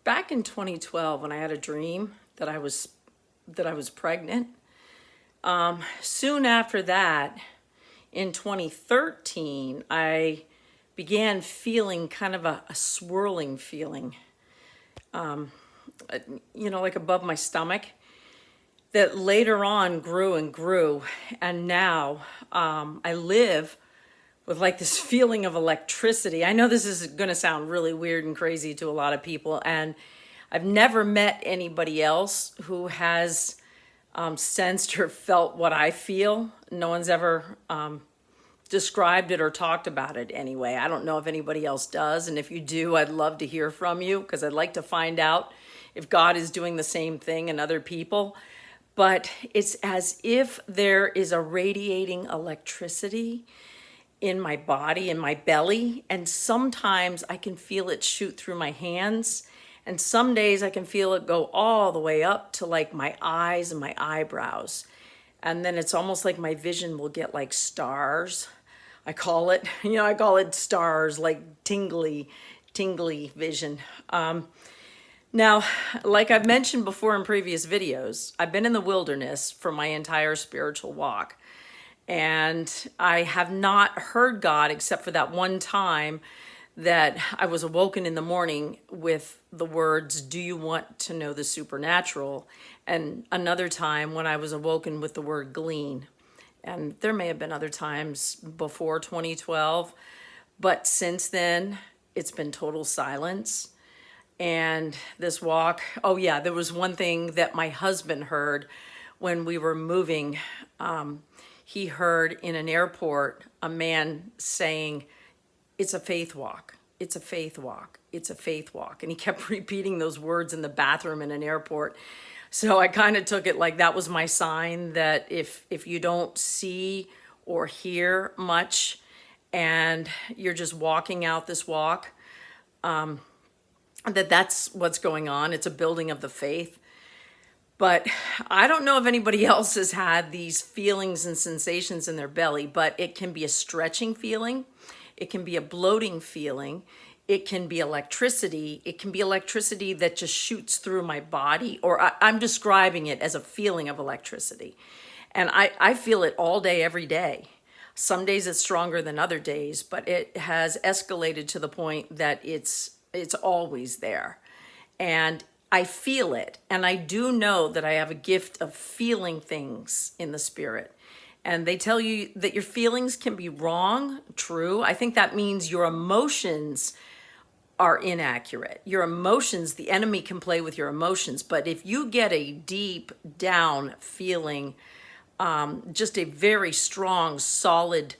Back in 2012, when I had a dream that I was pregnant, soon after that, in 2013, I began feeling kind of a swirling feeling, like above my stomach, that later on grew and grew. And now I live with like this feeling of electricity. I know this is going to sound really weird and crazy to a lot of people, and I've never met anybody else who has sensed or felt what I feel. No one's ever described it or talked about it anyway. I don't know if anybody else does, and if you do, I'd love to hear from you, because I'd like to find out if God is doing the same thing in other people. But it's as if there is a radiating electricity in my body, in my belly, and sometimes I can feel it shoot through my hands, and some days I can feel it go all the way up to like my eyes and my eyebrows. And then it's almost like my vision will get like stars. I call it stars, like tingly vision. Now, like I've mentioned before in previous videos, I've been in the wilderness for my entire spiritual walk. And I have not heard God except for that one time that I was awoken in the morning with the words, "Do you want to know the supernatural?" And another time when I was awoken with the word "glean." And there may have been other times before 2012, but since then, it's been total silence. And this walk, oh yeah, there was one thing that my husband heard when we were moving. He heard in an airport a man saying, "It's a faith walk. It's a faith walk. It's a faith walk." And he kept repeating those words in the bathroom in an airport. So I kind of took it like that was my sign that if you don't see or hear much and you're just walking out this walk, that's what's going on. It's a building of the faith. But I don't know if anybody else has had these feelings and sensations in their belly, but it can be a stretching feeling. It can be a bloating feeling. It can be electricity. It can be electricity that just shoots through my body, or I'm describing it as a feeling of electricity. And I feel it all day, every day. Some days it's stronger than other days, but it has escalated to the point that it's always there. And I feel it, and I do know that I have a gift of feeling things in the spirit. And they tell you that your feelings can be wrong, true. I think that means your emotions are inaccurate. Your emotions, the enemy can play with your emotions, but if you get a deep down feeling, just a very strong, solid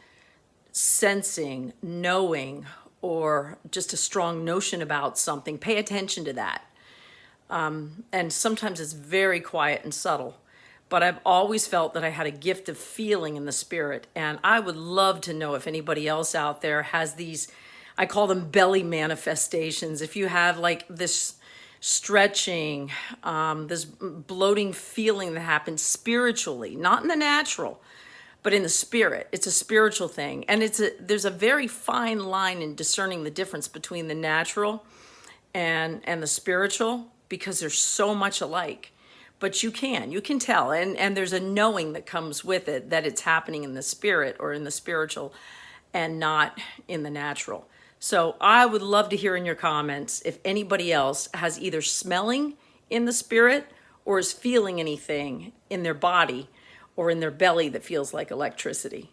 sensing, knowing, or just a strong notion about something, pay attention to that. And sometimes it's very quiet and subtle, but I've always felt that I had a gift of feeling in the spirit. And I would love to know if anybody else out there has these, I call them belly manifestations. If you have like this stretching, this bloating feeling that happens spiritually, not in the natural, but in the spirit. It's a spiritual thing. And there's a very fine line in discerning the difference between the natural and the spiritual, because they're so much alike. But you can tell, and there's a knowing that comes with it, that it's happening in the spirit or in the spiritual and not in the natural. So I would love to hear in your comments if anybody else has either smelling in the spirit or is feeling anything in their body or in their belly that feels like electricity.